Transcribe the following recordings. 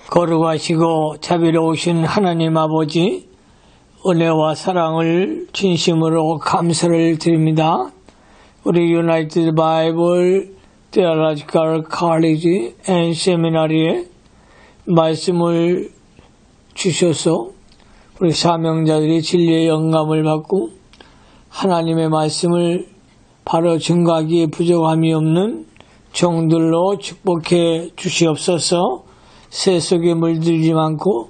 거룩하시고 자비로우신 하나님 아버지, 은혜와 사랑을 진심으로 감사를 드립니다. 우리 유나이티드 바이블 테올로지컬 컬리지 앤 세미나리에 말씀을 주셔서 우리 사명자들이 진리의 영감을 받고 하나님의 말씀을 바로 증거하기에 부족함이 없는 종들로 축복해 주시옵소서. 새 속에 물들지 않고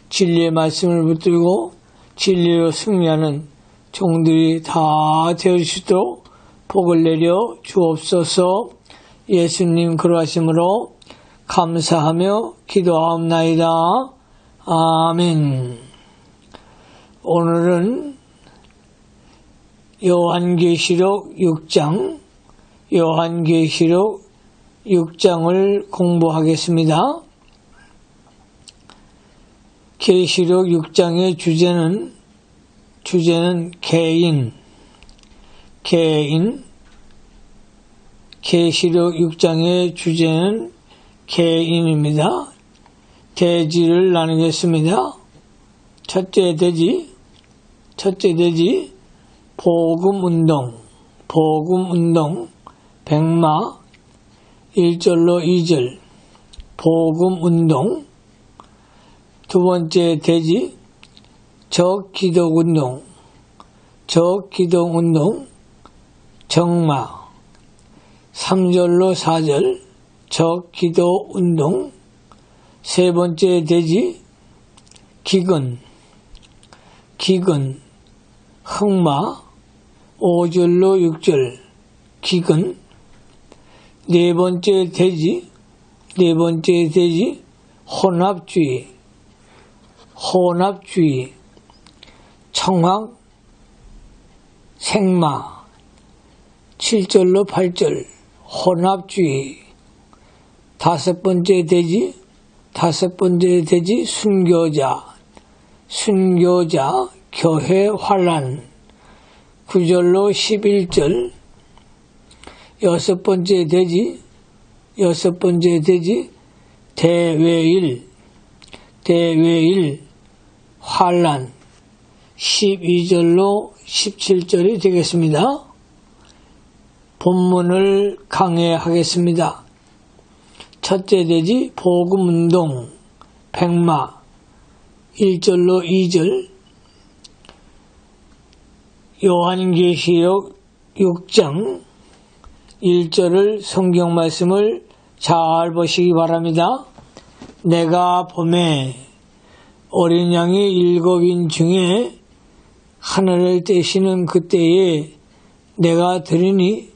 진리의 말씀을 붙들고 진리로 승리하는 종들이 다 되어주시도록 복을 내려 주옵소서. 예수님 그러하심으로 감사하며 기도하옵나이다. 아멘. 오늘은 요한계시록 6장을 공부하겠습니다. 계시록 6장의 주제는 개인. 계시록 6장의 주제는 개인입니다. 대지를 나누겠습니다. 첫째 대지, 복음운동, 백마, 1절로 2절, 복음운동. 두 번째 대지, 적기독운동, 정마. 3절로 4절, 적기도운동. 세 번째 대지, 기근, 흑마. 5절로 6절, 기근. 네 번째 대지, 혼합주의, 청학, 생마. 7절로 8절, 혼합주의. 다섯 번째 대지, 순교자, 교회 환란. 9절로 11절. 여섯 번째 대지, 대외일, 환란. 12절로 17절이 되겠습니다. 본문을 강해하겠습니다. 첫째 대지, 복음운동, 백마. 1절로 2절. 요한계시록 6장 1절을 성경 말씀을 잘 보시기 바랍니다. 내가 봄에 어린 양이 7인 중에 하나를 떼시는 그때에 내가 들으니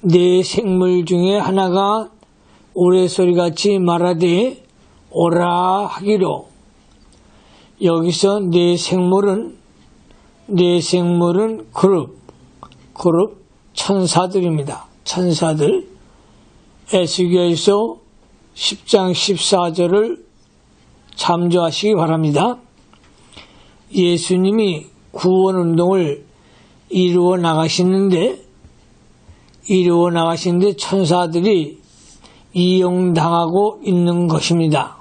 네 생물 중에 하나가 우레소리같이 말하되 오라 하기로. 여기서 네 생물은 그룹 천사들입니다. 천사들. 에스겔서 10장 14절을 참조하시기 바랍니다. 예수님이 구원운동을 이루어 나가시는데 천사들이 이용당하고 있는 것입니다.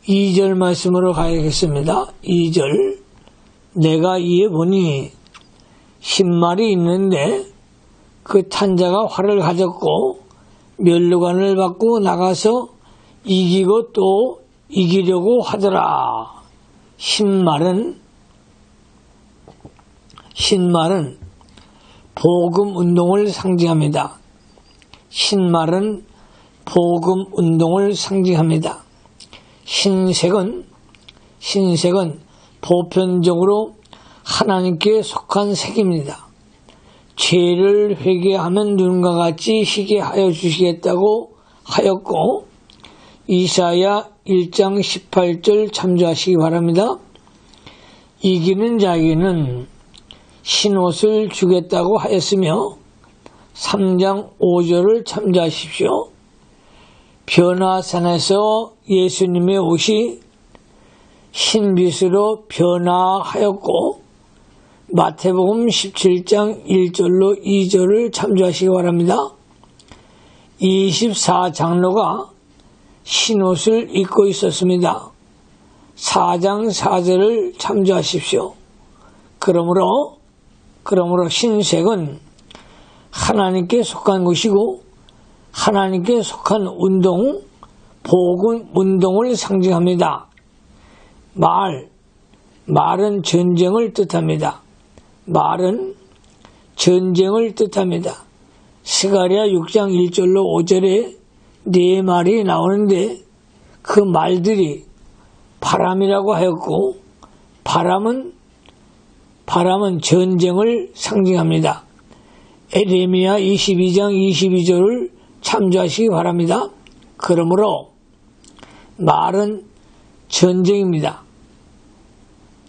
2절 말씀으로 가야겠습니다. 2절. 내가 이에 보니 신말이 있는데 그 탄자가 활을 가졌고 면류관을 받고 나가서 이기고 또 이기려고 하더라. 신말은 복음운동을 상징합니다. 신말은 복음운동을 상징합니다. 신색은 보편적으로 하나님께 속한 색입니다. 죄를 회개하면 눈과 같이 희게 하여 주시겠다고 하였고, 이사야 1장 18절 참조하시기 바랍니다. 이기는 자에게는 신옷을 주겠다고 하였으며 3장 5절을 참조하십시오. 변화산에서 예수님의 옷이 흰빛으로 변화하였고 마태복음 17장 1절로 2절을 참조하시기 바랍니다. 24장로가 흰옷을 입고 있었습니다. 4장 4절을 참조하십시오. 그러므로 흰색은 하나님께 속한 것이고 하나님께 속한 운동, 복음 운동을 상징합니다. 말은 전쟁을 뜻합니다. 말은 전쟁을 뜻합니다. 스가랴 6장 1절로 5절에 네 말이 나오는데 그 말들이 바람이라고 하였고 바람은 전쟁을 상징합니다. 에레미야 22장 22절을 참조하시기 바랍니다. 그러므로 말은 전쟁입니다.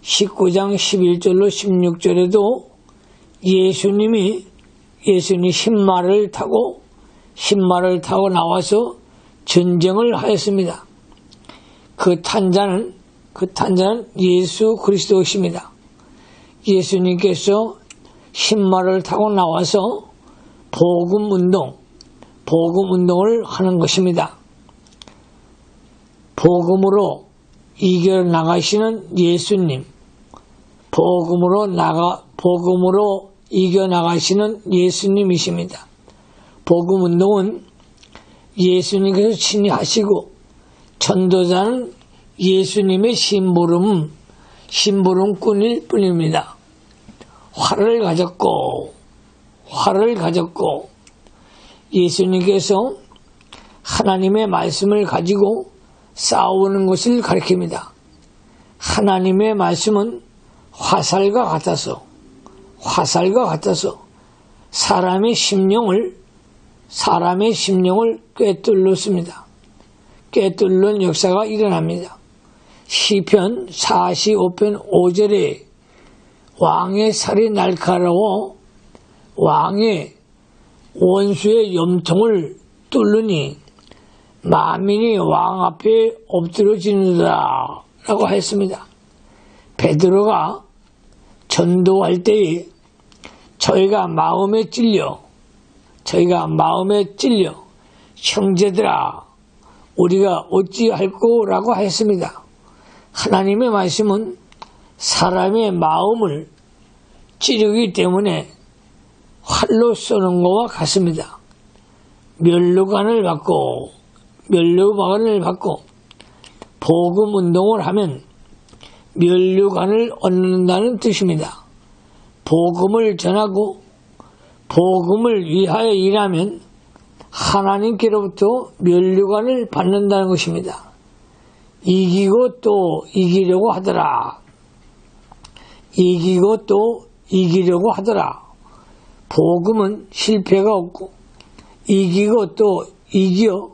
19장 11절로 16절에도 예수님이 신말을 타고 나와서 전쟁을 하였습니다. 그 탄자는 예수 그리스도이십니다. 예수님께서 신말을 타고 나와서 복음 운동을 하는 것입니다. 복음으로 이겨나가시는 예수님, 복음으로 이겨나가시는 예수님이십니다. 복음 운동은 예수님께서 친히 하시고 전도자는 예수님의 심부름꾼일 뿐입니다. 활을 가졌고 예수님께서 하나님의 말씀을 가지고 싸우는 것을 가리킵니다. 하나님의 말씀은 화살과 같아서 사람의 심령을 꿰뚫었습니다. 꿰뚫는 역사가 일어납니다. 시편 45편 5절에 왕의 살이 날카로워 왕의 원수의 염통을 뚫으니 만민이 왕 앞에 엎드러지느라 라고 했습니다. 베드로가 전도할 때에 저희가 마음에 찔려 형제들아 우리가 어찌할꼬 라고 했습니다. 하나님의 말씀은 사람의 마음을 찌르기 때문에 활로 쏘는 것과 같습니다. 면류관을 받고 복음 운동을 하면 면류관을 얻는다는 뜻입니다. 복음을 전하고 복음을 위하여 일하면 하나님께로부터 면류관을 받는다는 것입니다. 이기고 또 이기려고 하더라. 복음은 실패가 없고 이기고 또 이겨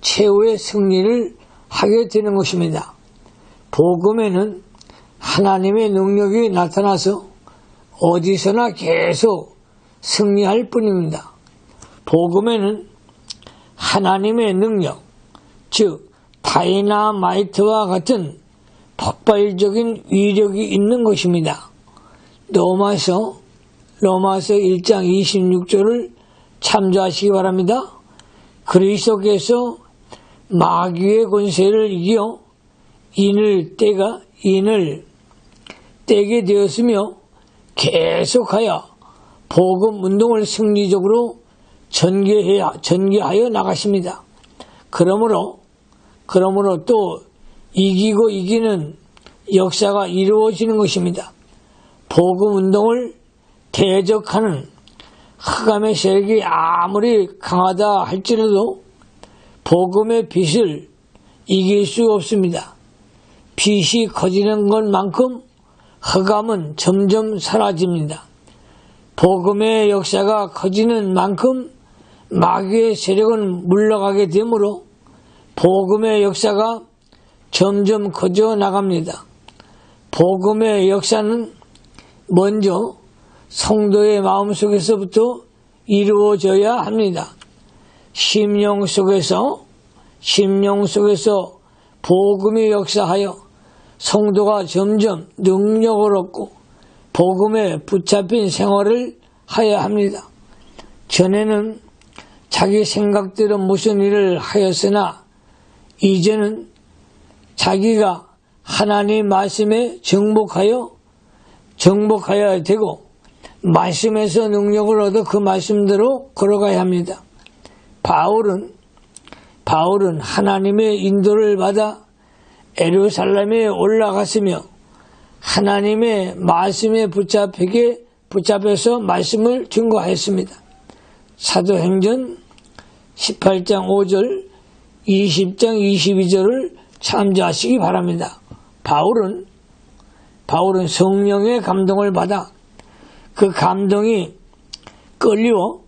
최후의 승리를 하게 되는 것입니다. 복음에는 하나님의 능력이 나타나서 어디서나 계속 승리할 뿐입니다. 복음에는 하나님의 능력, 즉 다이나마이트와 같은 폭발적인 위력이 있는 것입니다. 로마서 1장 26절을 참조하시기 바랍니다. 그리스도께서 마귀의 권세를 이겨 인을 떼게 되었으며 계속하여 복음 운동을 승리적으로 전개하여 나가십니다. 그러므로 또 이기고 이기는 역사가 이루어지는 것입니다. 복음 운동을 대적하는 흑암의 세력이 아무리 강하다 할지라도 복음의 빛을 이길 수 없습니다. 빛이 커지는 것만큼 흑암은 점점 사라집니다. 복음의 역사가 커지는 만큼 마귀의 세력은 물러가게 되므로 복음의 역사가 점점 커져 나갑니다. 복음의 역사는 먼저 성도의 마음속에서부터 이루어져야 합니다. 심령 속에서 복음이 역사하여 성도가 점점 능력을 얻고 복음에 붙잡힌 생활을 하여야 합니다. 전에는 자기 생각대로 무슨 일을 하였으나 이제는 자기가 하나님 말씀에 정복하여야 되고 말씀에서 능력을 얻어 그 말씀대로 걸어가야 합니다. 바울은 하나님의 인도를 받아 예루살렘에 올라갔으며 하나님의 말씀에 붙잡혀서 말씀을 증거하였습니다. 사도행전 18장 5절, 20장 22절을 참조하시기 바랍니다. 바울은 성령의 감동을 받아 그 감동이 끌려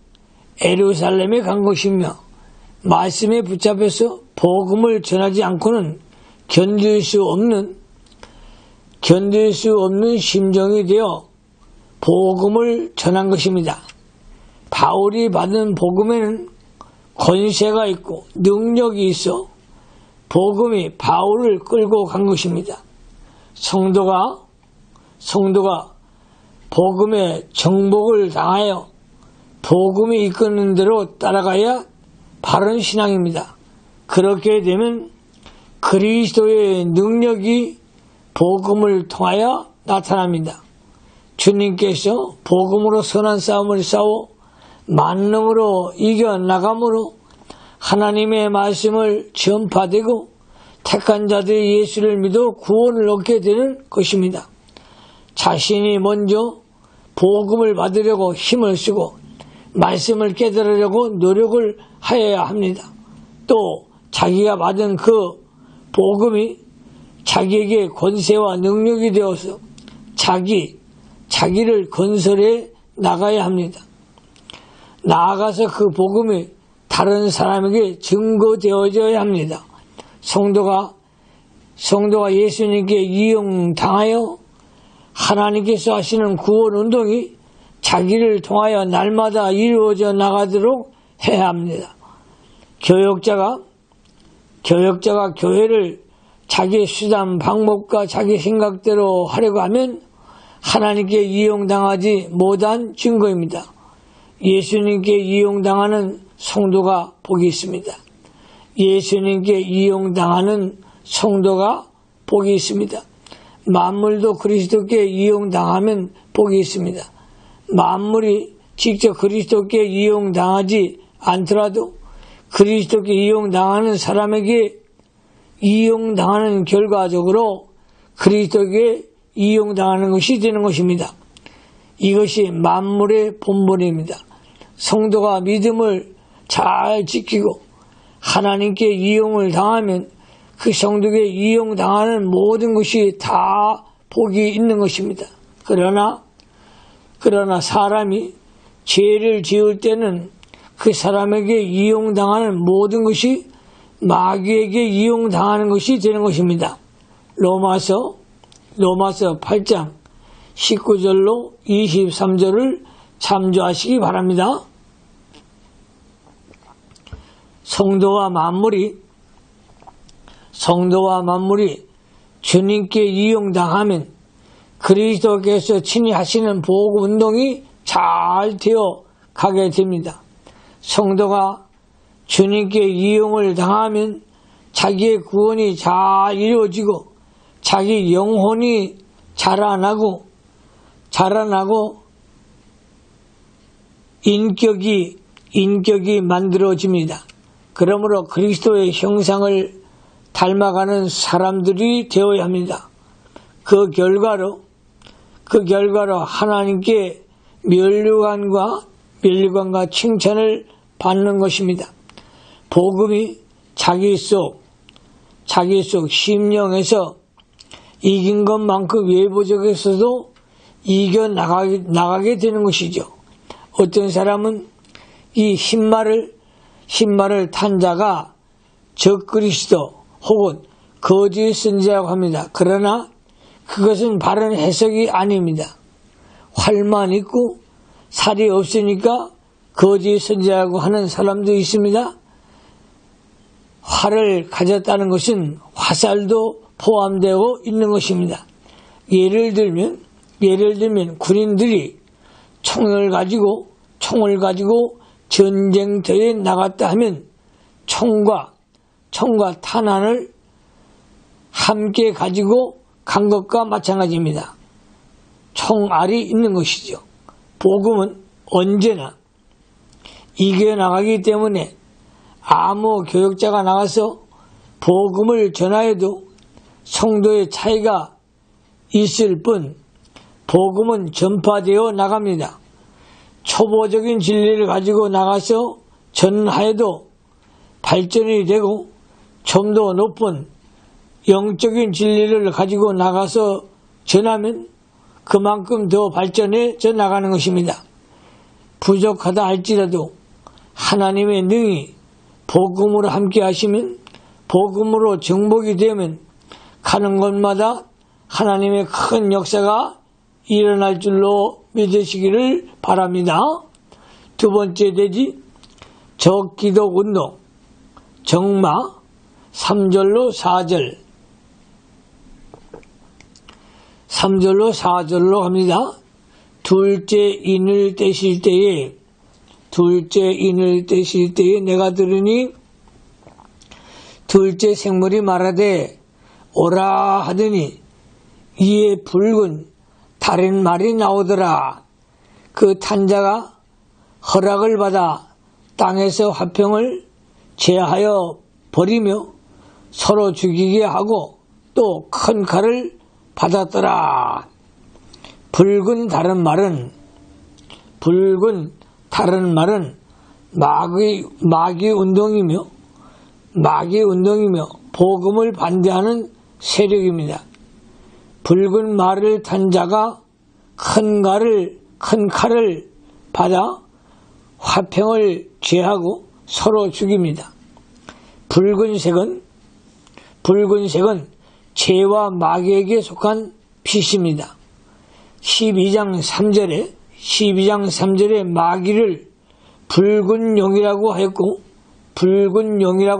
예루살렘에 간 것이며 말씀에 붙잡혀서 복음을 전하지 않고는 견딜 수 없는 심정이 되어 복음을 전한 것입니다. 바울이 받은 복음에는 권세가 있고 능력이 있어 복음이 바울을 끌고 간 것입니다. 성도가 복음에 정복을 당하여 복음이 이끄는 대로 따라가야 바른 신앙입니다. 그렇게 되면 그리스도의 능력이 복음을 통하여 나타납니다. 주님께서 복음으로 선한 싸움을 싸워 만능으로 이겨나감으로 하나님의 말씀을 전파되고 택한 자들이 예수를 믿어 구원을 얻게 되는 것입니다. 자신이 먼저 복음을 받으려고 힘을 쓰고 말씀을 깨달으려고 노력을 하여야 합니다. 또 자기가 받은 그 복음이 자기에게 권세와 능력이 되어서 자기를 건설해 나가야 합니다. 나아가서 그 복음이 다른 사람에게 증거되어져야 합니다. 성도가 예수님께 이용당하여 하나님께서 하시는 구원 운동이 자기를 통하여 날마다 이루어져 나가도록 해야 합니다. 교역자가 교회를 자기 수단 방법과 자기 생각대로 하려고 하면 하나님께 이용당하지 못한 증거입니다. 예수님께 이용당하는 성도가 복이 있습니다. 예수님께 이용당하는 성도가 복이 있습니다. 만물도 그리스도께 이용당하면 복이 있습니다. 만물이 직접 그리스도께 이용당하지 않더라도 그리스도께 이용당하는 사람에게 이용당하는 결과적으로 그리스도께 이용당하는 것이 되는 것입니다. 이것이 만물의 본본입니다. 성도가 믿음을 잘 지키고 하나님께 이용을 당하면 그 성도에게 이용당하는 모든 것이 다 복이 있는 것입니다. 그러나 사람이 죄를 지을 때는 그 사람에게 이용당하는 모든 것이 마귀에게 이용당하는 것이 되는 것입니다. 로마서 8장 19절로 23절을 참조하시기 바랍니다. 성도와 만물이 주님께 이용당하면 그리스도께서 친히 하시는 보호 운동이 잘 되어 가게 됩니다. 성도가 주님께 이용을 당하면 자기의 구원이 잘 이루어지고 자기 영혼이 자라나고 인격이 만들어집니다. 그러므로 그리스도의 형상을 닮아가는 사람들이 되어야 합니다. 그 결과로 하나님께 면류관과 칭찬을 받는 것입니다. 복음이 자기 속 심령에서 이긴 것만큼 외부적에서도 이겨나가게 되는 것이죠. 어떤 사람은 이 흰말을 탄 자가 적그리스도 혹은 거짓 선지자라고 합니다. 그러나 그것은 바른 해석이 아닙니다. 활만 있고 살이 없으니까 거짓 선지자라고 하는 사람도 있습니다. 활을 가졌다는 것은 화살도 포함되어 있는 것입니다. 예를 들면 군인들이 총을 가지고 전쟁터에 나갔다 하면 총과 총과 탄환을 함께 가지고 간 것과 마찬가지입니다. 총알이 있는 것이죠. 복음은 언제나 이겨나가기 때문에 아무 교역자가 나가서 복음을 전하여도 성도의 차이가 있을 뿐 복음은 전파되어 나갑니다. 초보적인 진리를 가지고 나가서 전하여도 발전이 되고 좀 더 높은 영적인 진리를 가지고 나가서 전하면 그만큼 더 발전해져 나가는 것입니다. 부족하다 할지라도 하나님의 능히 복음으로 함께 하시면 복음으로 정복이 되면 가는 곳마다 하나님의 큰 역사가 일어날 줄로 믿으시기를 바랍니다. 두 번째 대지 적기독 운동 정마 3절로 4절 3절로 4절로 갑니다. 둘째 인을 떼실 때에 내가 들으니 둘째 생물이 말하되 오라 하더니 이에 붉은 다른 말이 나오더라. 그 탄자가 허락을 받아 땅에서 화평을 제하여 버리며 서로 죽이게 하고 또 큰 칼을 받았더라. 붉은 다른 말은 마귀 운동이며 복음을 반대하는 세력입니다. 붉은 말을 탄 자가 큰 칼을 받아 화평을 제하고 서로 죽입니다. 붉은색은 죄와 마귀에게 속한 빛입니다. 12장 3절에 마귀를 붉은 용이라고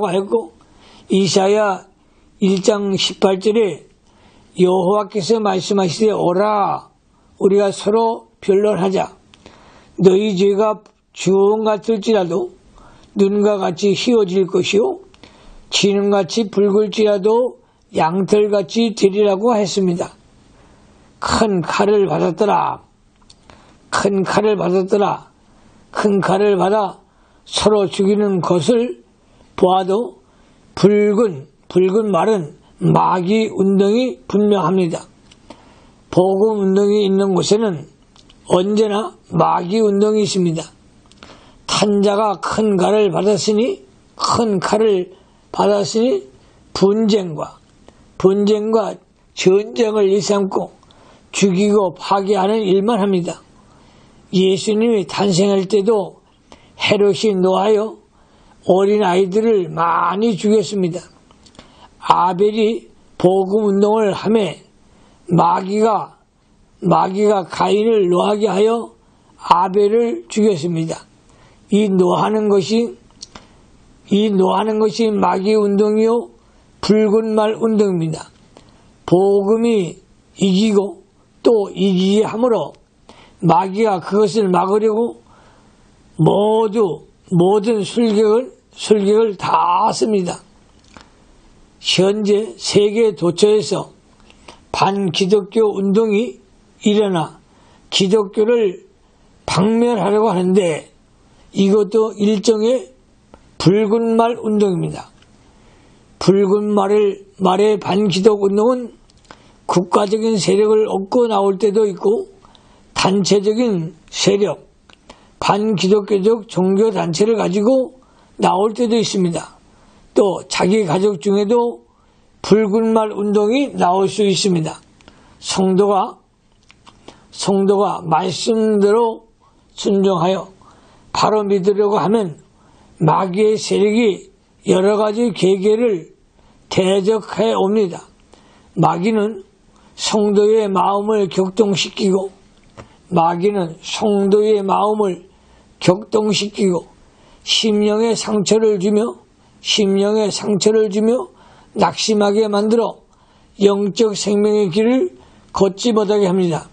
하였고 이사야 1장 18절에 여호와께서 말씀하시되 오라 우리가 서로 변론하자. 너희 죄가 주홍 같을지라도 눈과 같이 희어질 것이요 지능같이 붉을지라도 양털같이 되리라고 했습니다. 큰 칼을 받았더라. 큰 칼을 받아 서로 죽이는 것을 보아도 붉은 말은 마귀 운동이 분명합니다. 복음 운동이 있는 곳에는 언제나 마귀 운동이 있습니다. 탄자가 큰 칼을 받았으니 분쟁과 전쟁을 일삼고 죽이고 파괴하는 일만 합니다. 예수님이 탄생할 때도 헤롯이 노하여 어린 아이들을 많이 죽였습니다. 아벨이 복음 운동을 하매 마귀가 가인을 노하게 하여 아벨을 죽였습니다. 이 노하는 것이 마귀 운동이요 붉은 말 운동입니다. 복음이 이기고 또 이기게 하므로 마귀가 그것을 막으려고 모든 술객을 다 씁니다. 현재 세계 도처에서 반기독교 운동이 일어나 기독교를 박멸하려고 하는데 이것도 일종의 붉은 말 운동입니다. 붉은 말의 반기독 운동은 국가적인 세력을 얻고 나올 때도 있고 단체적인 세력, 반기독교적 종교단체를 가지고 나올 때도 있습니다. 또 자기 가족 중에도 붉은 말 운동이 나올 수 있습니다. 성도가 말씀대로 순종하여 바로 믿으려고 하면 마귀의 세력이 여러 가지 계계를 대적해 옵니다. 마귀는 성도의 마음을 격동시키고 심령에 상처를 주며 낙심하게 만들어 영적 생명의 길을 걷지 못하게 합니다.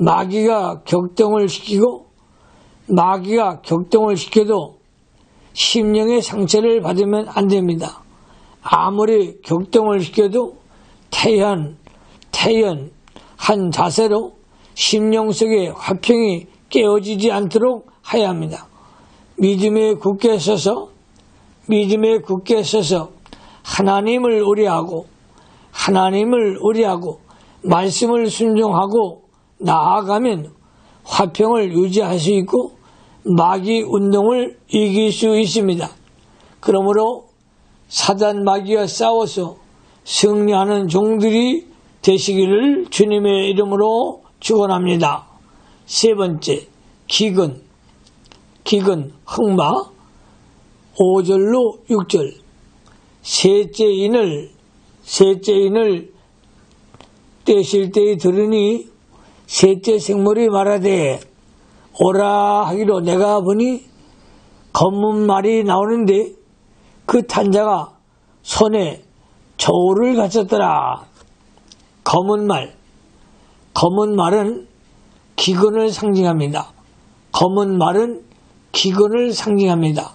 마귀가 격동을 시켜도 심령의 상처를 받으면 안 됩니다. 아무리 격동을 시켜도 태연 한 자세로 심령 속의 화평이 깨어지지 않도록 해야 합니다. 믿음에 굳게 서서 하나님을 의뢰하고 말씀을 순종하고 나아가면 화평을 유지할 수 있고 마귀 운동을 이길 수 있습니다. 그러므로 사단 마귀와 싸워서 승리하는 종들이 되시기를 주님의 이름으로 축원합니다. 세 번째, 기근 흑마 5절로 6절. 셋째 인을 떼실 때에 들으니 셋째 생물이 말하되 오라 하기로 내가 보니 검은 말이 나오는데 그 탄자가 손에 저울을 가졌더라. 검은 말은 기근을 상징합니다.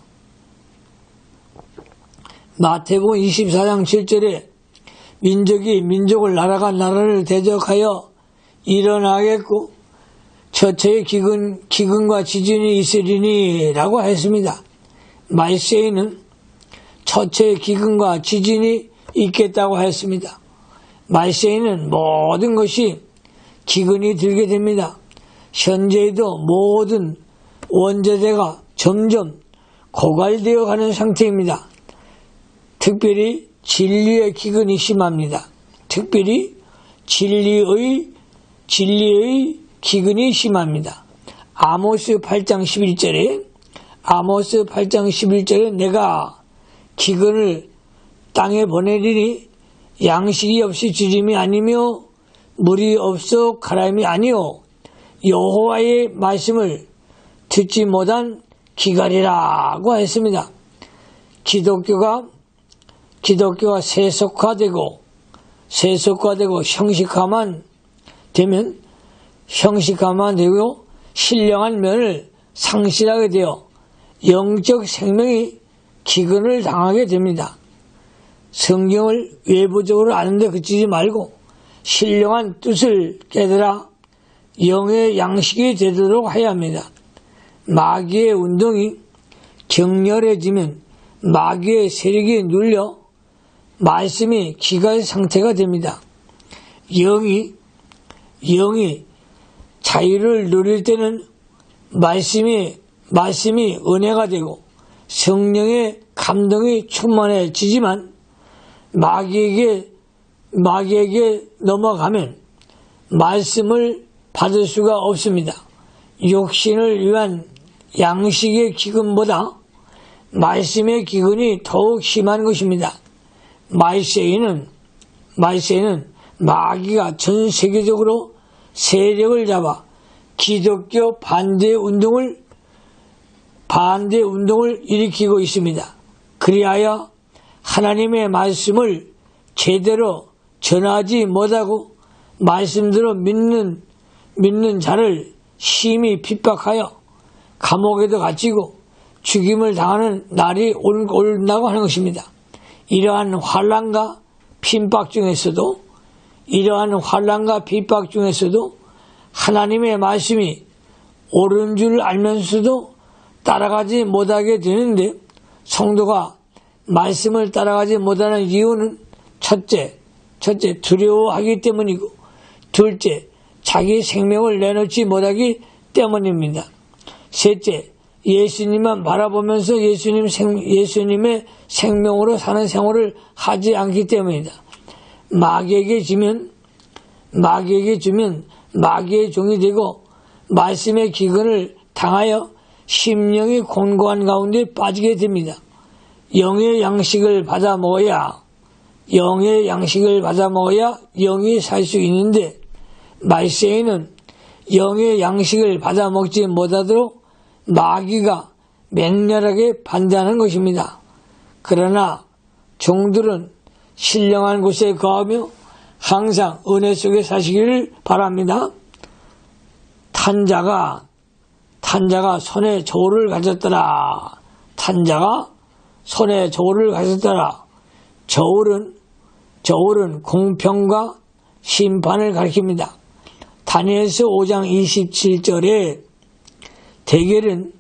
마태복음 24장 7절에 민족이 민족을 나라가 나라를 대적하여 일어나겠고 처처에 기근과 지진이 있으리니 라고 했습니다. 말세에는 처처에 기근과 지진이 있겠다고 했습니다. 말세에는 모든 것이 기근이 들게 됩니다. 현재에도 모든 원자재가 점점 고갈되어 가는 상태입니다. 특별히 진리의 기근이 심합니다. 특별히 진리의 기근이 심합니다. 아모스 8장 11절에 내가 기근을 땅에 보내리니 양식이 없이 주짐이 아니며 물이 없어 가라임이 아니요 여호와의 말씀을 듣지 못한 기갈이라고 했습니다. 기독교가 세속화되고 형식화만 되고 신령한 면을 상실하게 되어 영적 생명이 기근을 당하게 됩니다. 성경을 외부적으로 아는데 그치지 말고 신령한 뜻을 깨달아 영의 양식이 되도록 해야 합니다. 마귀의 운동이 격렬해지면 마귀의 세력이 눌려 말씀이 기갈 상태가 됩니다. 영이 자유를 누릴 때는 말씀이 은혜가 되고 성령의 감동이 충만해지지만 마귀에게 넘어가면 말씀을 받을 수가 없습니다. 육신을 위한 양식의 기근보다 말씀의 기근이 더욱 심한 것입니다. 말세에는 마귀가 전 세계적으로 세력을 잡아 기독교 반대 운동을 일으키고 있습니다. 그리하여 하나님의 말씀을 제대로 전하지 못하고 말씀대로 믿는 자를 심히 핍박하여 감옥에도 갇히고 죽임을 당하는 날이 온다고 하는 것입니다. 이러한 환난과 핍박 중에서도 하나님의 말씀이 옳은 줄 알면서도 따라가지 못하게 되는데 성도가 말씀을 따라가지 못하는 이유는 첫째 두려워하기 때문이고 둘째 자기 생명을 내놓지 못하기 때문입니다. 셋째 예수님만 바라보면서 예수님의 생명으로 사는 생활을 하지 않기 때문이다. 마귀에게 주면 마귀의 종이 되고 말씀의 기근을 당하여 심령이 곤고한 가운데 빠지게 됩니다. 영의 양식을 받아 먹어야 영이 살 수 있는데 말세에는 영의 양식을 받아 먹지 못하도록 마귀가 맹렬하게 반대하는 것입니다. 그러나 종들은 신령한 곳에 거하며 항상 은혜 속에 사시기를 바랍니다. 탄자가 손에 저울을 가졌더라. 저울은 공평과 심판을 가리킵니다. 다니엘서 5장 27절에 대결은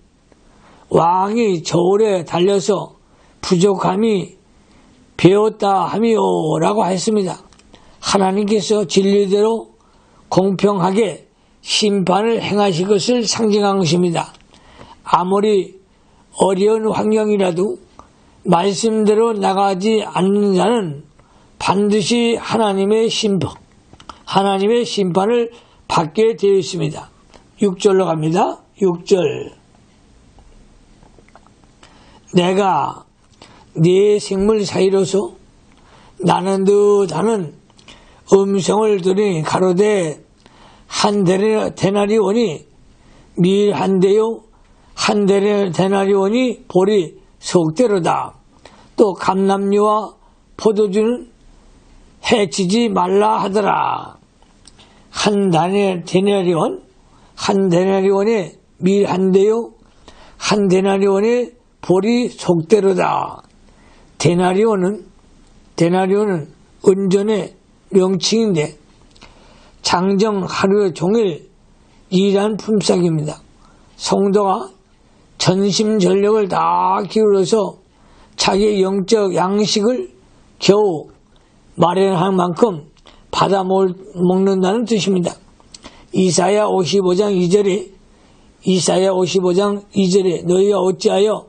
왕이 저울에 달려서 부족함이 배웠다 함이오라고 했습니다. 하나님께서 진리대로 공평하게 심판을 행하실 것을 상징한 것입니다. 아무리 어려운 환경이라도 말씀대로 나가지 않는 자는 반드시 하나님의 심판을 받게 되어 있습니다. 6절로 갑니다. 6절. 내가 네 생물 사이로서 나는 듯 하는 음성을 들으니 가로되 한 데나리온이 밀 한 대요 한 데나리온이 보리 속대로다. 또 감람류와 포도주는 해치지 말라 하더라. 한 데나리온에 밀 한 대요 한 데나리온의 보리 속대로다. 데나리온은 은전의 명칭인데 장정 하루 종일 일한 품삯입니다. 성도가 전심전력을 다 기울여서 자기의 영적 양식을 겨우 마련한 만큼 받아 먹는다는 뜻입니다. 이사야 55장 2절에 너희가 어찌하여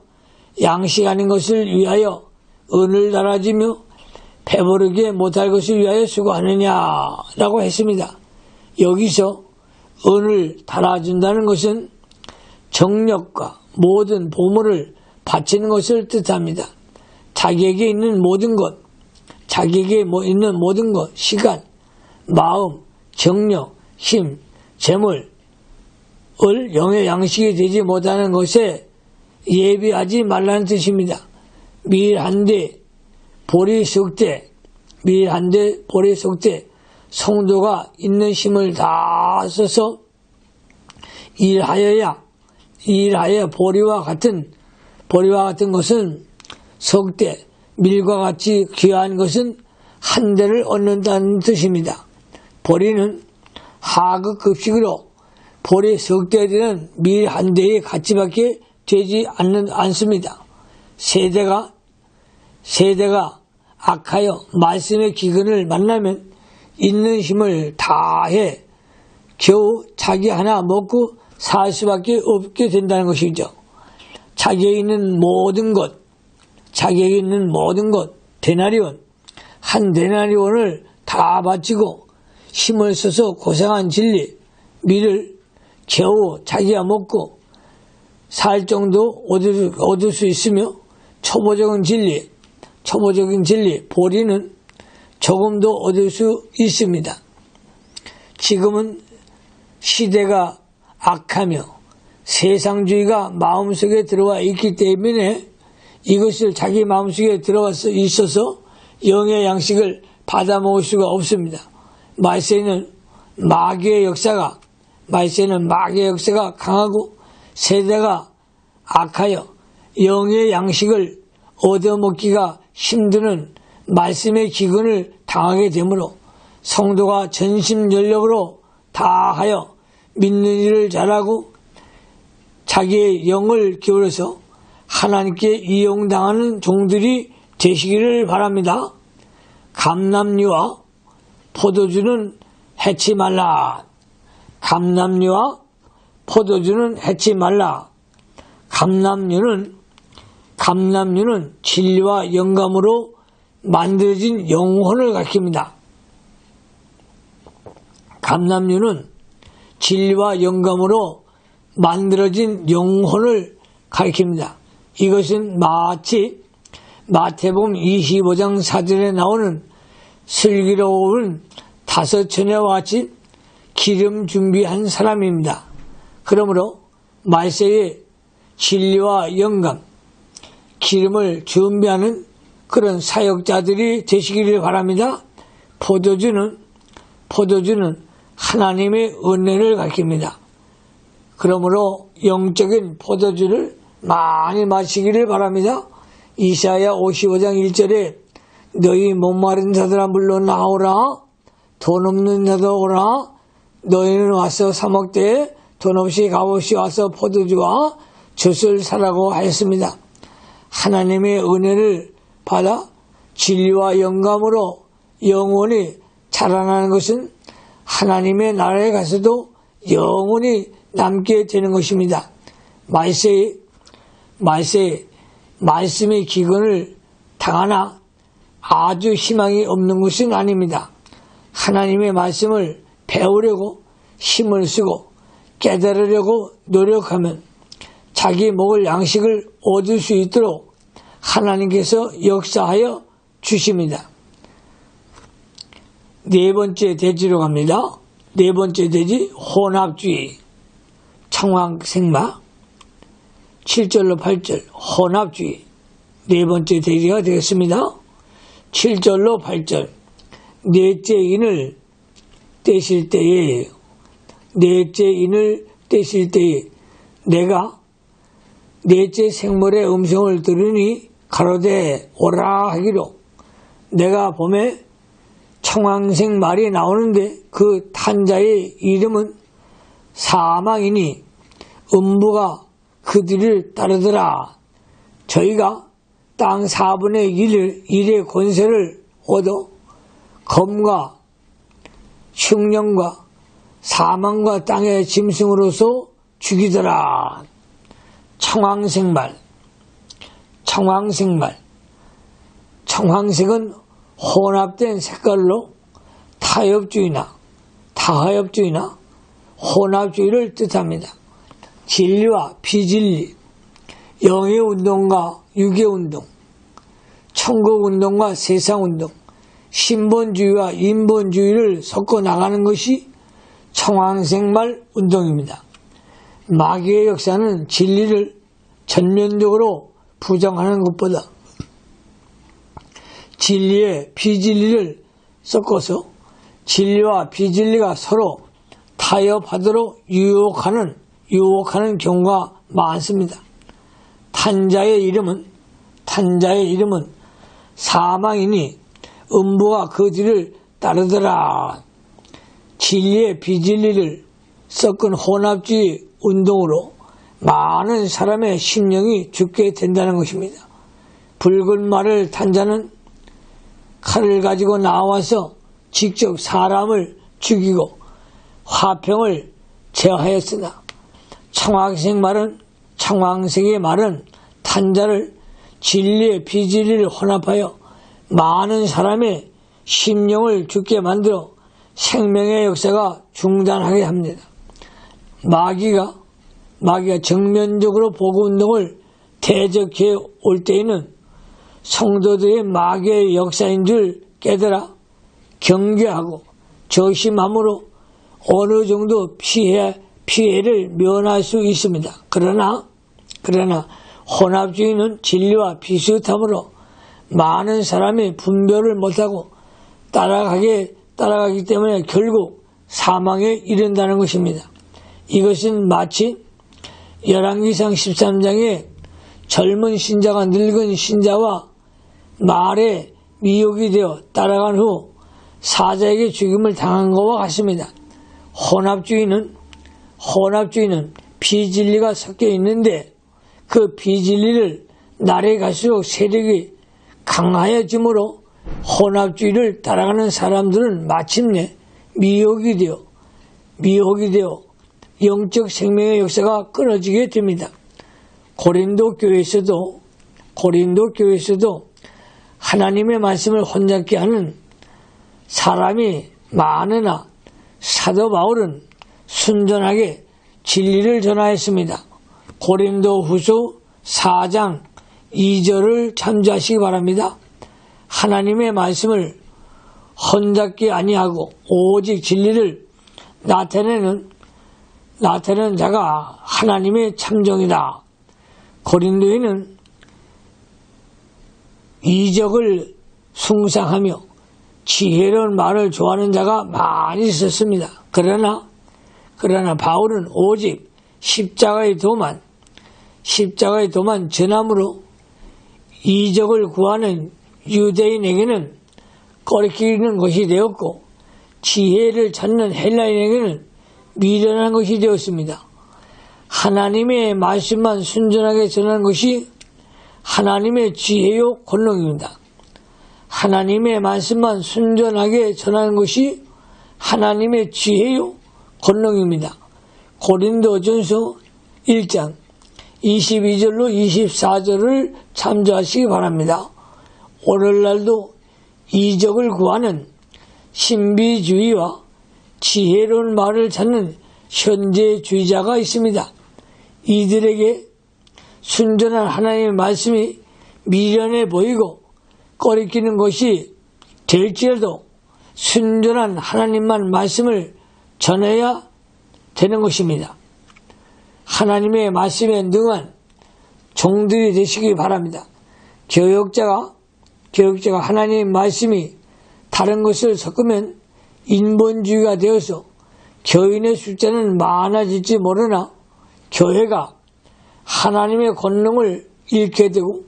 양식 아닌 것을 위하여 은을 달아주며 배부르게 못할 것을 위하여 수고하느냐라고 했습니다. 여기서 은을 달아준다는 것은 정력과 모든 보물을 바치는 것을 뜻합니다. 자기에게 있는 모든 것, 시간, 마음, 정력, 힘, 재물을 영의 양식이 되지 못하는 것에 예비하지 말라는 뜻입니다. 밀 한 대, 보리 속대, 성도가 있는 힘을 다 써서 일하여 보리와 같은 것은 속대, 밀과 같이 귀한 것은 한 대를 얻는다는 뜻입니다. 보리는 하급 급식으로 보리 석대들은 밀 한 대의 가치밖에 되지 않습니다. 세대가 악하여 말씀의 기근을 만나면 있는 힘을 다해 겨우 자기 하나 먹고 살 수밖에 없게 된다는 것이죠. 자기에게 있는 모든 것, 데나리온, 한 데나리온을 다 바치고 힘을 써서 고생한 진리, 밀을 겨우 자기가 먹고 살 정도 얻을 수 있으며 초보적인 진리, 보리는 조금도 얻을 수 있습니다. 지금은 시대가 악하며 세상주의가 마음속에 들어와 있기 때문에 이것을 자기 마음속에 들어와서 있어서 영의 양식을 받아 먹을 수가 없습니다. 말세는 마귀의 역사가 강하고 세대가 악하여 영의 양식을 얻어먹기가 힘드는 말씀의 기근을 당하게 되므로 성도가 전심전력으로 다하여 믿는 일을 잘하고 자기의 영을 기울여서 하나님께 이용당하는 종들이 되시기를 바랍니다. 감람류와 포도주는 해치 말라. 감람류는 진리와 영감으로 만들어진 영혼을 가리킵니다. 감람류는 진리와 영감으로 만들어진 영혼을 가리킵니다. 이것은 마치 마태복음 25장 4절에 나오는 슬기로운 5 처녀와 같이 기름 준비한 사람입니다. 그러므로 말세에 진리와 영감, 기름을 준비하는 그런 사역자들이 되시기를 바랍니다. 포도주는 하나님의 은혜를 가리킵니다. 그러므로 영적인 포도주를 많이 마시기를 바랍니다. 이사야 55장 1절에 너희 목마른 자들아 물론 나오라. 돈 없는 자도 오라. 너희는 와서 사 먹되 돈 없이 값없이 와서 포도주와 젖을 사라고 하였습니다. 하나님의 은혜를 받아 진리와 영감으로 영원히 자라나는 것은 하나님의 나라에 가서도 영원히 남게 되는 것입니다. 말씀의 기근을 당하나 아주 희망이 없는 것은 아닙니다. 하나님의 말씀을 배우려고 힘을 쓰고 깨달으려고 노력하면 자기 먹을 양식을 얻을 수 있도록 하나님께서 역사하여 주십니다. 네 번째 대지로 갑니다. 네 번째 대지 혼합주의 청황생마 7절로 8절 혼합주의 네 번째 대지가 되겠습니다. 7절로 8절 넷째 인을 떼실 때에 넷째 인을 떼실 때에 내가 넷째 생물의 음성을 들으니 가로되 오라 하기로 내가 봄에 청황생 말이 나오는데 그 탄자의 이름은 사망이니 음부가 그들을 따르더라. 저희가 땅 4분의 1의 권세를 얻어 검과 흉령과 사망과 땅의 짐승으로서 죽이더라. 청황생말 청황색은 혼합된 색깔로 타협주의나 타협주의나 혼합주의를 뜻합니다. 진리와 비진리, 영의 운동과 육의 운동, 천국 운동과 세상 운동, 신본주의와 인본주의를 섞어 나가는 것이 청황생말 운동입니다. 마귀의 역사는 진리를 전면적으로 부정하는 것보다 진리에 비진리를 섞어서 진리와 비진리가 서로 타협하도록 유혹하는 경우가 많습니다. 탄자의 이름은 사망이니 음부가 그 뒤를 따르더라. 진리의 비진리를 섞은 혼합주의 운동으로 많은 사람의 심령이 죽게 된다는 것입니다. 붉은 말을 탄 자는 칼을 가지고 나와서 직접 사람을 죽이고 화평을 제하였으나 청황색의 말은 탄자를 진리의 비진리를 혼합하여 많은 사람의 심령을 죽게 만들어 생명의 역사가 중단하게 합니다. 마귀가 정면적으로 복음운동을 대적해 올 때에는 성도들의 마귀의 역사인 줄 깨달아 경계하고 조심함으로 어느 정도 피해를 면할 수 있습니다. 그러나 혼합주의는 진리와 비슷함으로 많은 사람이 분별을 못하고 따라가기 때문에 결국 사망에 이른다는 것입니다. 이것은 마치 열왕기상 13장에 젊은 신자가 늙은 신자와 말에 미혹이 되어 따라간 후 사자에게 죽임을 당한 것과 같습니다. 혼합주의는 비진리가 섞여 있는데 그 비진리를 날에 갈수록 세력이 강하여지므로 혼합주의를 따라가는 사람들은 마침내 미혹이 되어 영적 생명의 역사가 끊어지게 됩니다. 고린도 교회에서도 하나님의 말씀을 혼잡게 하는 사람이 많으나 사도 바울은 순전하게 진리를 전하였습니다. 고린도 후서 4장 2절을 참조하시기 바랍니다. 하나님의 말씀을 혼잡게 아니하고 오직 진리를 나타내는 자가 하나님의 참정이다. 고린도에는 이적을 숭상하며 지혜로운 말을 좋아하는 자가 많이 있었습니다. 그러나 바울은 오직 십자가의 도만 전함으로 이적을 구하는 유대인에게는 꺼리끼는 것이 되었고 지혜를 찾는 헬라인에게는 미련한 것이 되었습니다. 하나님의 말씀만 순전하게 전하는 것이 하나님의 지혜요 권능입니다. 하나님의 말씀만 순전하게 전하는 것이 하나님의 지혜요 권능입니다. 고린도전서 1장 22절로 24절을 참조하시기 바랍니다. 오늘날도 이적을 구하는 신비주의와 지혜로운 말을 찾는 현재주의자가 있습니다. 이들에게 순전한 하나님의 말씀이 미련해 보이고 꺼리끼는 것이 될지라도 순전한 하나님만 말씀을 전해야 되는 것입니다. 하나님의 말씀에 능한 종들이 되시기 바랍니다. 교역자가 하나님의 말씀이 다른 것을 섞으면 인본주의가 되어서 교인의 숫자는 많아질지 모르나 교회가 하나님의 권능을 잃게 되고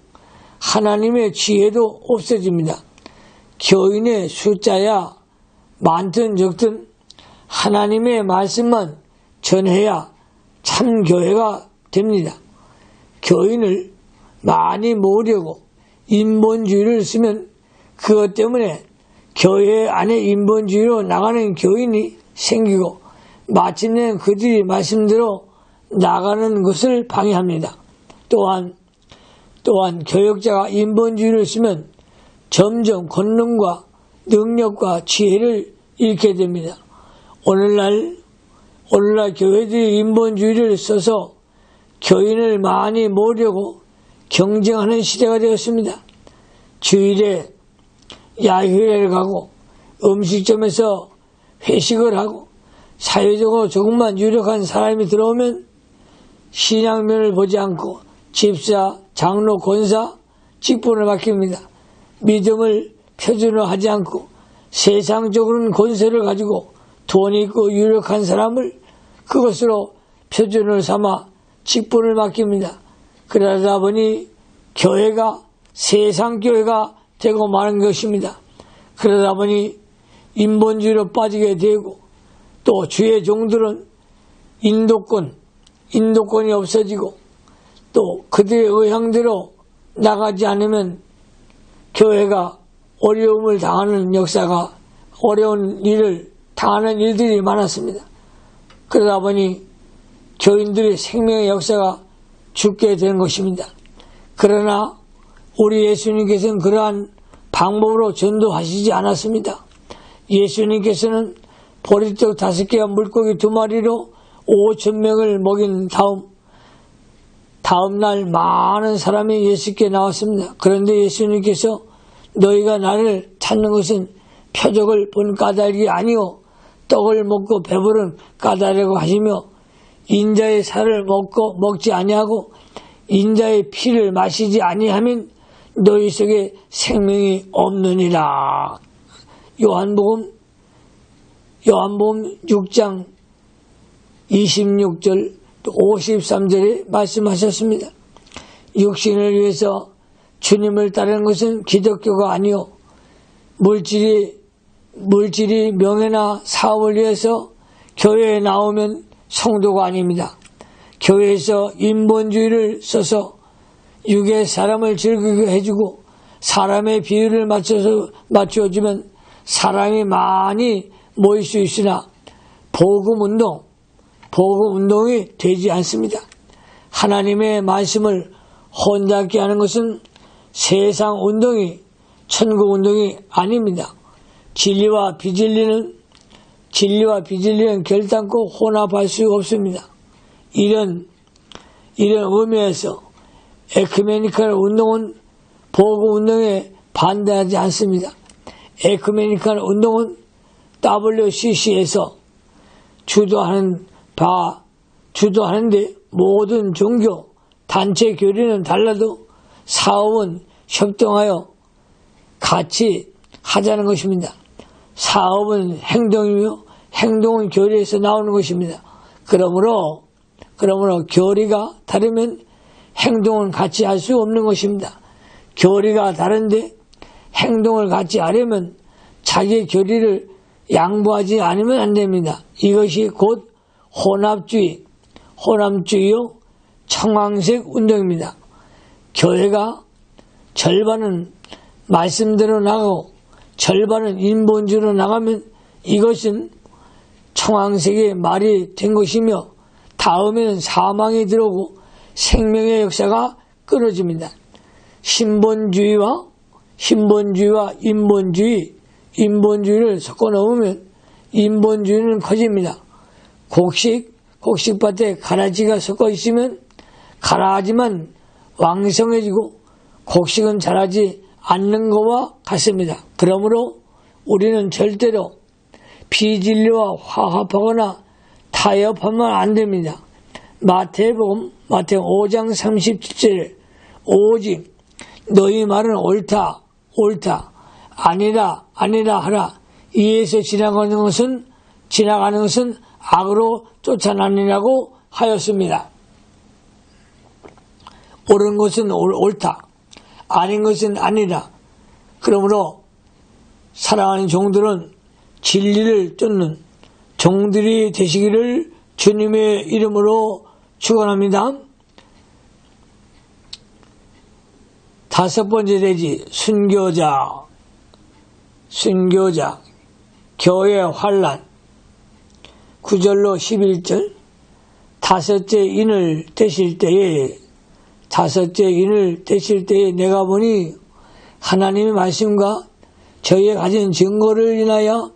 하나님의 지혜도 없어집니다. 교인의 숫자야 많든 적든 하나님의 말씀만 전해야 참 교회가 됩니다. 교인을 많이 모으려고 인본주의를 쓰면 그것 때문에 교회 안에 인본주의로 나가는 교인이 생기고 마침내 그들이 말씀대로 나가는 것을 방해합니다. 또한 교역자가 인본주의를 쓰면 점점 권능과 능력과 지혜를 잃게 됩니다. 오늘날 교회들이 인본주의를 써서 교인을 많이 모으려고 경쟁하는 시대가 되었습니다. 주일에 야유회를 가고 음식점에서 회식을 하고 사회적으로 조금만 유력한 사람이 들어오면 신앙면을 보지 않고 집사, 장로, 권사, 직분을 맡깁니다. 믿음을 표준으로 하지 않고 세상적으로는 권세를 가지고 돈이 있고 유력한 사람을 그것으로 표준을 삼아 직분을 맡깁니다. 그러다 보니 교회가 세상교회가 되고 마는 것입니다. 그러다 보니 인본주의로 빠지게 되고 또 주의 종들은 인도권이 없어지고 또 그들의 의향대로 나가지 않으면 교회가 어려움을 당하는 역사가 어려운 일을 당하는 일들이 많았습니다. 그러다 보니 교인들의 생명의 역사가 죽게 되는 것입니다. 그러나 우리 예수님께서는 그러한 방법으로 전도하시지 않았습니다. 예수님께서는 보리떡 5개와 물고기 2마리로 5,000명을 먹인 다음 날 많은 사람이 예수께 나왔습니다. 그런데 예수님께서 너희가 나를 찾는 것은 표적을 본 까닭이 아니오 떡을 먹고 배부른 까닭이라고 하시며 인자의 살을 먹지 아니하고 인자의 피를 마시지 아니하면 너희 속에 생명이 없느니라. 요한복음 6장 26절 53절에 말씀하셨습니다. 육신을 위해서 주님을 따르는 것은 기독교가 아니요 물질이 명예나 사업을 위해서 교회에 나오면 성도가 아닙니다. 교회에서 인본주의를 써서 육의 사람을 즐기게 해주고 사람의 비율을 맞춰주면 사람이 많이 모일 수 있으나 복음운동이 되지 않습니다. 하나님의 말씀을 혼잡게 하는 것은 세상 운동이 천국 운동이 아닙니다. 진리와 비진리는 결단코 혼합할 수 없습니다. 이런 의미에서 에큐메니컬 운동은 복음 운동에 반대하지 않습니다. 에큐메니컬 운동은 WCC에서 주도하는데 모든 종교, 단체 교리는 달라도 사업은 협동하여 같이 하자는 것입니다. 사업은 행동이며 행동은 교리에서 나오는 것입니다. 그러므로 교리가 다르면 행동은 같이 할 수 없는 것입니다. 교리가 다른데 행동을 갖지 않으면 자기 결의를 양보하지 않으면 안 됩니다. 이것이 곧 혼합주의요 청황색 운동입니다. 교회가 절반은 말씀대로 나가고 절반은 인본주의로 나가면 이것은 청황색의 말이 된 것이며 다음에는 사망이 들어오고 생명의 역사가 끊어집니다. 신본주의와 인본주의를 섞어 놓으면 인본주의는 커집니다. 곡식밭에 가라지가 섞어 있으면 가라지만 왕성해지고 곡식은 자라지 않는 것과 같습니다. 그러므로 우리는 절대로 비진리와 화합하거나 타협하면 안 됩니다. 마태복음 5장 37절에 오직 너희 말은 옳다 아니라 하라. 이에서 지나가는 것은 악으로 쫓아나니라고 하였습니다. 옳은 것은 옳다, 아닌 것은 아니라. 그러므로 사랑하는 종들은 진리를 쫓는 종들이 되시기를 주님의 이름으로 축원합니다. 다섯 번째 대지 순교자 교회 환란 9절로 11절 다섯째 인을 떼실 때에 내가 보니 하나님의 말씀과 저희의 가진 증거를 인하여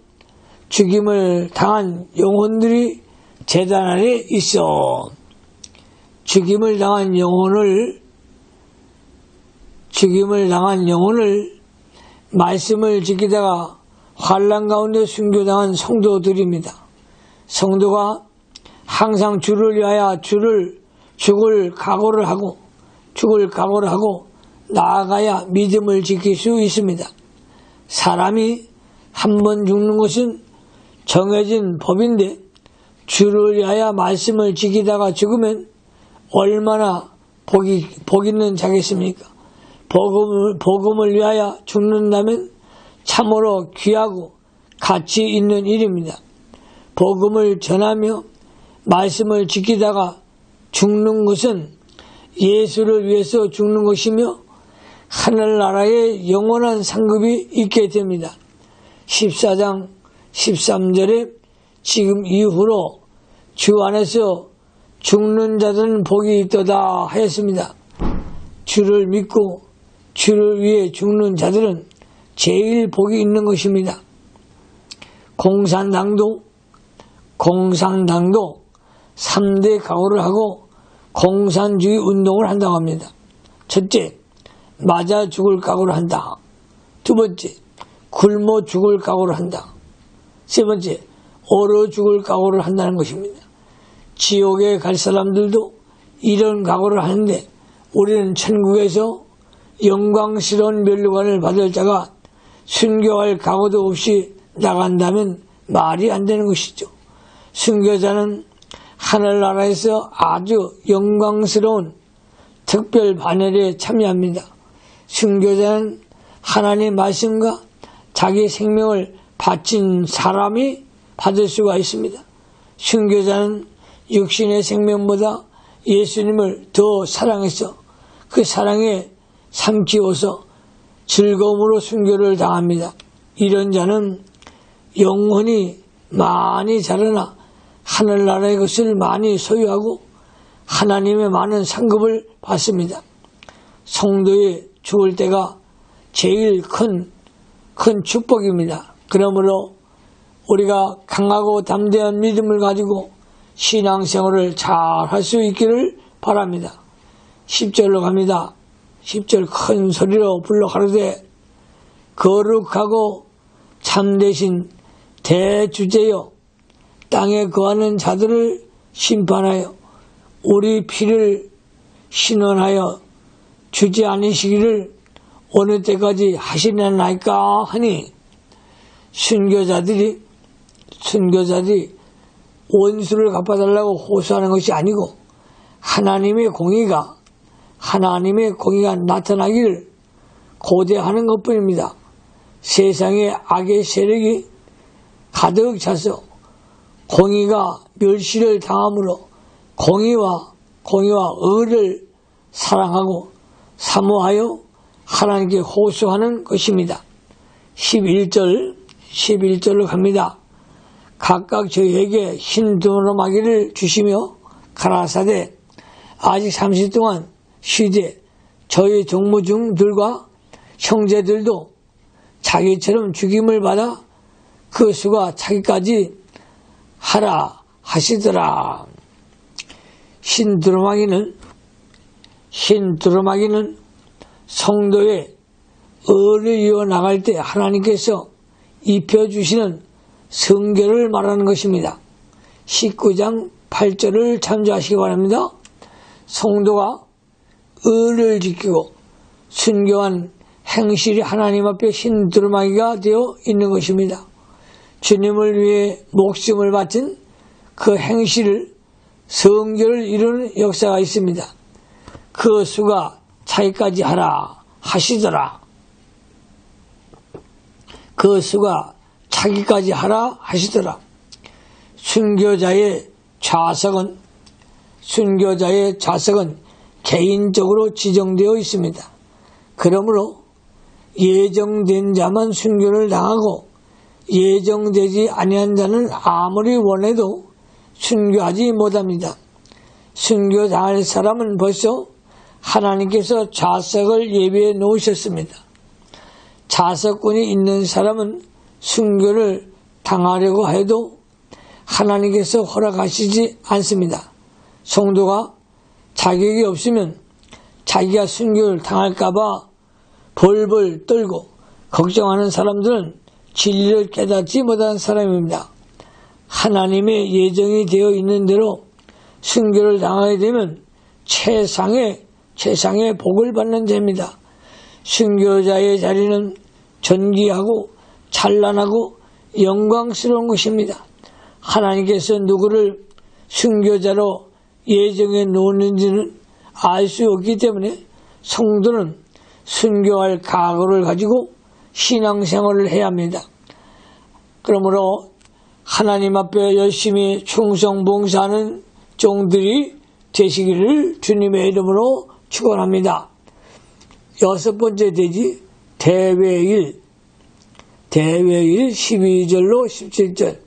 죽임을 당한 영혼들이 제단 아래 있어. 죽임을 당한 영혼을 말씀을 지키다가 환난 가운데 순교당한 성도들입니다. 성도가 항상 주를 위하여 죽을 각오를 하고 나아가야 믿음을 지킬 수 있습니다. 사람이 한 번 죽는 것은 정해진 법인데 주를 위하여 말씀을 지키다가 죽으면 얼마나 복 있는 자겠습니까? 복음을 위하여 죽는다면 참으로 귀하고 가치 있는 일입니다. 복음을 전하며 말씀을 지키다가 죽는 것은 예수를 위해서 죽는 것이며 하늘나라에 영원한 상급이 있게 됩니다. 14장 13절에 지금 이후로 주 안에서 죽는 자들은 복이 있도다 하였습니다. 주를 믿고 주를 위해 죽는 자들은 제일 복이 있는 것입니다. 공산당도 3대 각오를 하고 공산주의 운동을 한다고 합니다. 첫째, 맞아 죽을 각오를 한다. 두 번째, 굶어 죽을 각오를 한다. 세 번째, 얼어 죽을 각오를 한다는 것입니다. 지옥에 갈 사람들도 이런 각오를 하는데 우리는 천국에서 영광스러운 멸류관을 받을 자가 순교할 각오도 없이 나간다면 말이 안 되는 것이죠. 순교자는 하늘나라에서 아주 영광스러운 특별 반열에 참여합니다. 순교자는 하나님의 말씀과 자기 생명을 바친 사람이 받을 수가 있습니다. 순교자는 육신의 생명보다 예수님을 더 사랑해서 그 사랑에 삼키워서 즐거움으로 순교를 당합니다. 이런 자는 영혼이 많이 자라나 하늘나라의 것을 많이 소유하고 하나님의 많은 상급을 받습니다. 성도의 죽을 때가 제일 큰 축복입니다. 그러므로 우리가 강하고 담대한 믿음을 가지고 신앙생활을 잘 할 수 있기를 바랍니다. 10절로 갑니다. 10절 큰 소리로 불러 가로되 거룩하고 참되신 대주제여 땅에 거하는 자들을 심판하여 우리 피를 신원하여 주지 않으시기를 어느 때까지 하시려나이까 하니 순교자들이 원수를 갚아달라고 호소하는 것이 아니고 하나님의 공의가 나타나기를 고대하는 것뿐입니다. 세상에 악의 세력이 가득 차서 공의가 멸시를 당함으로 공의와 의를 사랑하고 사모하여 하나님께 호소하는 것입니다. 11절로 갑니다. 각각 저희에게 흰 두루마기를 주시며 가라사대 아직 30 동안 쉬되 저희 동무중들과 형제들도 자기처럼 죽임을 받아 그 수가 차기까지 하라 하시더라. 흰 두루마기는 성도의 의를 이어나갈 때 하나님께서 입혀주시는 성결을 말하는 것입니다. 19장 8절을 참조하시기 바랍니다. 성도가 의를 지키고 순교한 행실이 하나님 앞에 흰 두루마기가 되어 있는 것입니다. 주님을 위해 목숨을 바친 그 행실을 성결을 이루는 역사가 있습니다. 그 수가 차기까지 하라 하시더라. 그 수가 차기까지 하라 하시더라. 순교자의 좌석은 개인적으로 지정되어 있습니다. 그러므로 예정된 자만 순교를 당하고 예정되지 아니한 자는 아무리 원해도 순교하지 못합니다. 순교당할 사람은 벌써 하나님께서 좌석을 예비해 놓으셨습니다. 좌석권이 있는 사람은 순교를 당하려고 해도 하나님께서 허락하시지 않습니다. 성도가 자격이 없으면 자기가 순교를 당할까봐 벌벌 떨고 걱정하는 사람들은 진리를 깨닫지 못한 사람입니다. 하나님의 예정이 되어 있는 대로 순교를 당하게 되면 최상의 복을 받는 자입니다. 순교자의 자리는 존귀하고 찬란하고 영광스러운 것입니다. 하나님께서 누구를 순교자로 예정해 놓는지는 알 수 없기 때문에 성도는 순교할 각오를 가지고 신앙생활을 해야 합니다. 그러므로 하나님 앞에 열심히 충성봉사하는 종들이 되시기를 주님의 이름으로 축원합니다. 6번째 대지 대회일 12절로 17절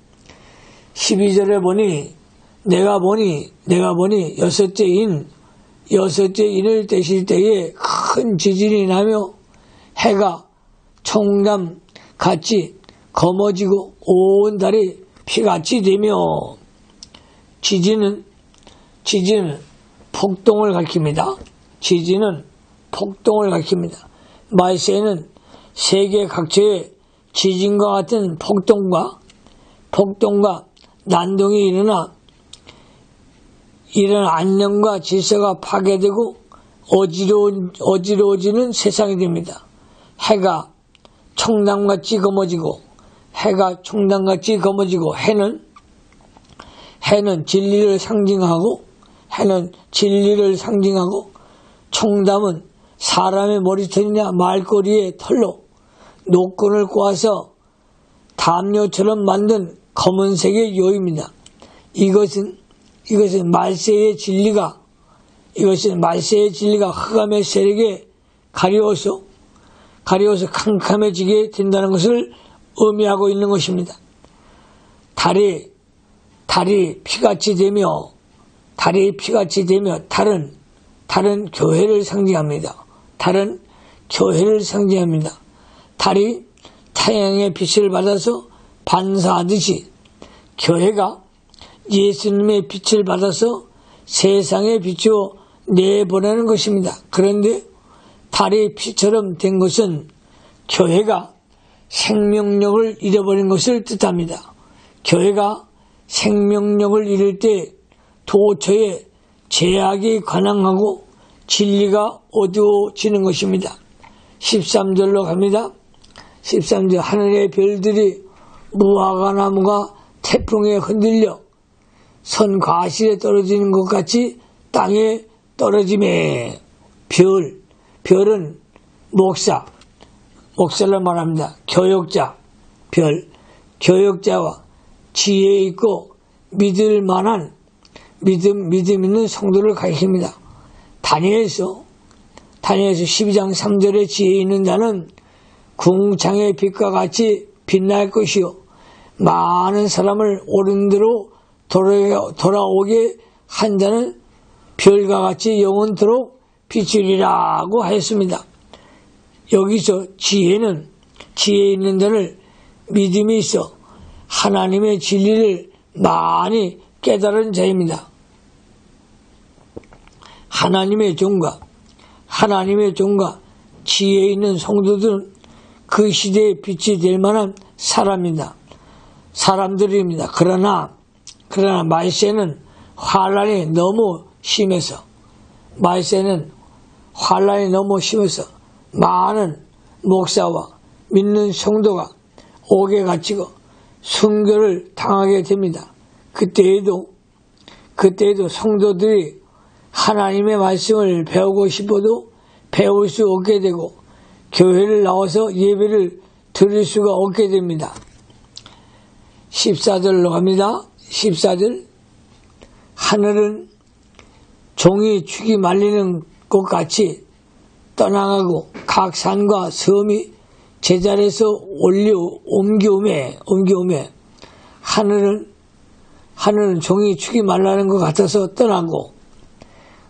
12절에 보니 내가 보니 여섯째 인을 떼실 때에 큰 지진이 나며 해가 총담같이 검어지고 온 달이 피같이 되며 지진은 폭동을 가리킵니다. 지진은 폭동을 가리킵니다. 말세에는 세계 각처에 지진과 같은 폭동과 난동이 일어나 이런 안녕과 질서가 파괴되고 어지러워지는 세상이 됩니다. 해가 총담같이 검어지고 해는 진리를 상징하고 총담은 사람의 머리털이나 말꼬리의 털로 노끈을 꼬아서 담요처럼 만든 검은색의 요입니다. 이것은 말세의 진리가 흑암의 세력에 가려워서 캄캄해지게 된다는 것을 의미하고 있는 것입니다. 달이 피같이 되며 달은 교회를 상징합니다. 달이 태양의 빛을 받아서 반사하듯이 교회가 예수님의 빛을 받아서 세상에 비추어 내보내는 것입니다. 그런데 달이 피처럼 된 것은 교회가 생명력을 잃어버린 것을 뜻합니다. 교회가 생명력을 잃을 때 도처에 죄악이 관항하고 진리가 어두워지는 것입니다. 13절로 갑니다. 13절 하늘의 별들이 무화과나무가 태풍에 흔들려 선 과실에 떨어지는 것 같이 땅에 떨어지매 별은 목사를 말합니다. 교역자, 별, 교역자와 지혜 있고 믿을 만한 믿음 있는 성도를 가리킵니다. 다니엘서 12장 3절에 지혜 있는 자는 궁창의 빛과 같이 빛날 것이요 많은 사람을 옳은 대로 돌아오게 한 자는 별과 같이 영원토록 비추리라고 하였습니다. 여기서 지혜 있는 자를 믿음이 있어 하나님의 진리를 많이 깨달은 자입니다. 하나님의 종과 지혜 있는 성도들은 그 시대에 빛이 될 만한 사람들입니다. 그러나 말세는 환란이 너무 심해서 많은 목사와 믿는 성도가 옥에 갇히고 순교를 당하게 됩니다. 그때에도 성도들이 하나님의 말씀을 배우고 싶어도 배울 수 없게 되고 교회를 나와서 예배를 드릴 수가 없게 됩니다. 14절로 갑니다. 14절 하늘은 종이 축이 말리는 것 같이 떠나가고 각 산과 섬이 제자리에서 옮겨오매 하늘은 종이 축이 말라는 것 같아서 떠나고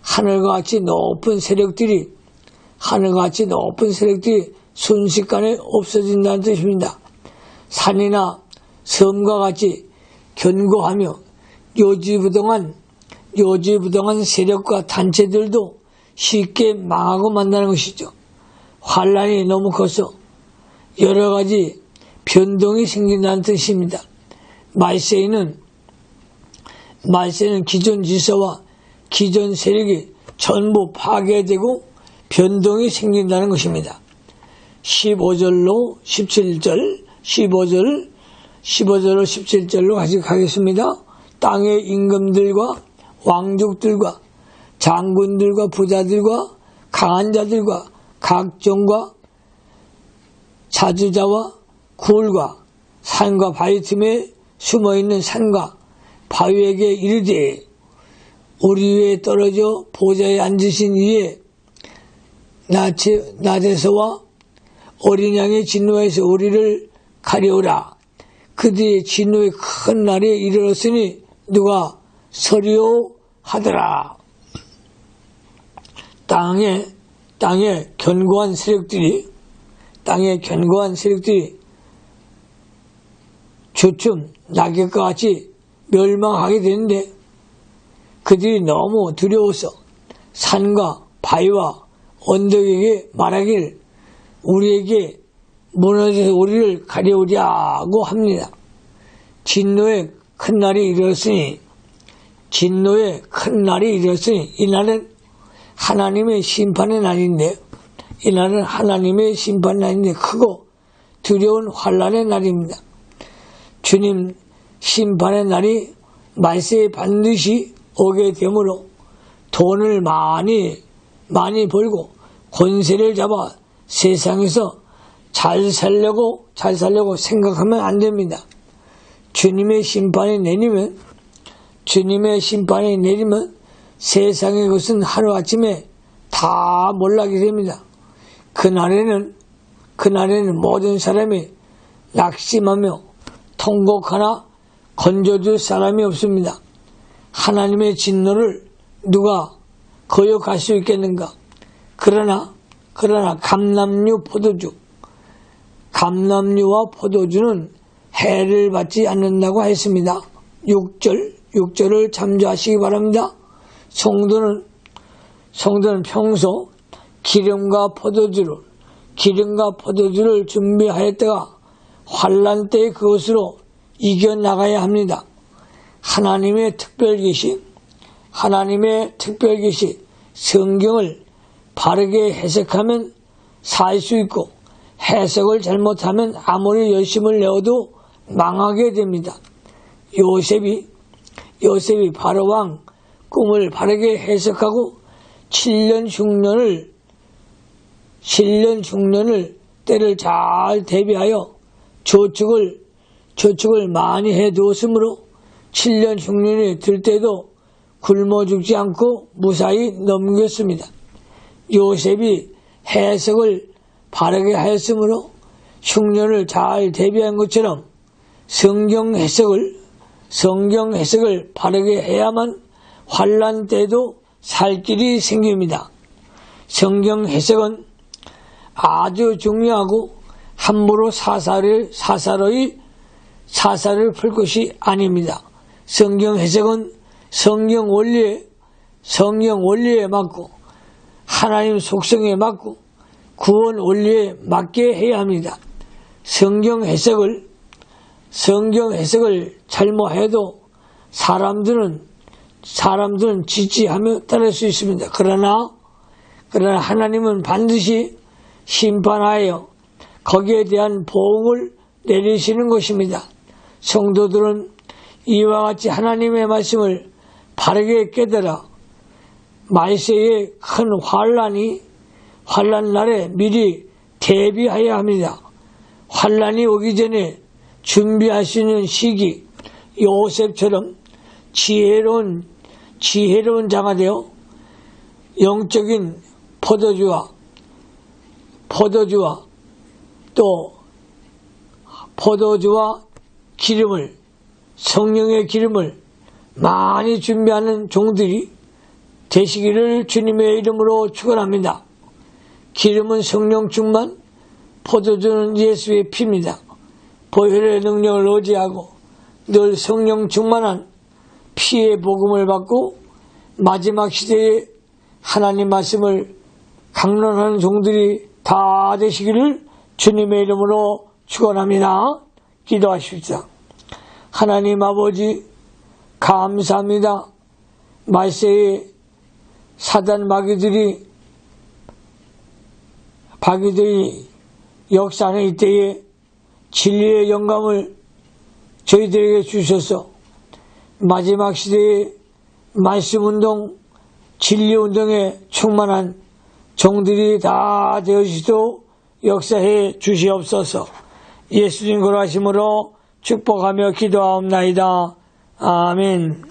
하늘과 같이 높은 세력들이 순식간에 없어진다는 뜻입니다. 산이나 섬과 같이 견고하며 요지부동한 세력과 단체들도 쉽게 망하고 만다는 것이죠. 환란이 너무 커서 여러 가지 변동이 생긴다는 뜻입니다. 말세에는 기존 질서와 기존 세력이 전부 파괴되고 변동이 생긴다는 것입니다. 15절로 17절로 같이 가겠습니다. 땅의 임금들과 왕족들과 장군들과 부자들과 강한 자들과 각종과 자주자와 굴과 산과 바위 틈에 숨어있는 산과 바위에게 이르되 우리 위에 떨어져 보좌에 앉으신 이에 낮에서와 어린 양의 진노에서 우리를 가려오라. 그 뒤에 진노의 큰 날이 이르렀으니 누가 서리오 하더라. 땅의 견고한 세력들이 주춤 낙엽과 같이 멸망하게 되는데 그들이 너무 두려워서 산과 바위와 언덕에게 말하길 우리에게 무너져서 우리를 가려오자고 합니다. 진노의 큰 날이 이르렀으니 이날은 하나님의 심판의 날인데 크고 두려운 환란의 날입니다. 주님 심판의 날이 말세에 반드시 오게 되므로 돈을 많이 벌고 권세를 잡아 세상에서 잘 살려고 생각하면 안 됩니다. 주님의 심판이 내리면 세상의 것은 하루아침에 다 몰락이 됩니다. 그날에는 모든 사람이 낙심하며 통곡 하나 건져줄 사람이 없습니다. 하나님의 진노를 누가 거역할 수 있겠는가? 그러나 감람류와 포도주는 해를 받지 않는다고 했습니다. 6절을 참조하시기 바랍니다. 성도는 평소 기름과 포도주를 준비하였다가 환란 때에 그것으로 이겨나가야 합니다. 하나님의 특별 계시 성경을 바르게 해석하면 살 수 있고 해석을 잘못하면 아무리 열심을 내어도 망하게 됩니다. 요셉이 바로왕 꿈을 바르게 해석하고 7년 흉년을 때를 잘 대비하여 저축을 많이 해두었으므로 7년 흉년이 들 때도 굶어 죽지 않고 무사히 넘겼습니다. 요셉이 해석을 바르게 하였으므로 흉년을 잘 대비한 것처럼 성경 해석을 바르게 해야만 환난 때도 살 길이 생깁니다. 성경 해석은 아주 중요하고 함부로 사사를 풀 것이 아닙니다. 성경 해석은 성경 원리에 맞고 하나님 속성에 맞고 구원 원리에 맞게 해야 합니다. 성경 해석을 잘못해도 사람들은 지지하며 따를 수 있습니다. 그러나 하나님은 반드시 심판하여 거기에 대한 보응을 내리시는 것입니다. 성도들은 이와 같이 하나님의 말씀을 바르게 깨달아 말세의 큰 환난 날에 미리 대비해야 합니다. 환난이 오기 전에 준비할 수 있는 시기, 요셉처럼 지혜로운 자가 되어 영적인 포도주와 기름을, 성령의 기름을 많이 준비하는 종들이 되시기를 주님의 이름으로 축원합니다. 기름은 성령 충만, 포도주는 예수의 피입니다. 보혈의 능력을 의지하고 늘 성령 충만한 피의 복음을 받고 마지막 시대에 하나님 말씀을 강론하는 종들이 다 되시기를 주님의 이름으로 축원합니다. 기도하십시오. 하나님 아버지 감사합니다. 말세에 사단 마귀들이 역사하는 이때에 진리의 영감을 저희들에게 주셔서 마지막 시대의 말씀운동, 진리운동에 충만한 종들이 다 되어지도록 역사해 주시옵소서. 예수님 거룩하심으로 축복하며 기도하옵나이다. 아멘.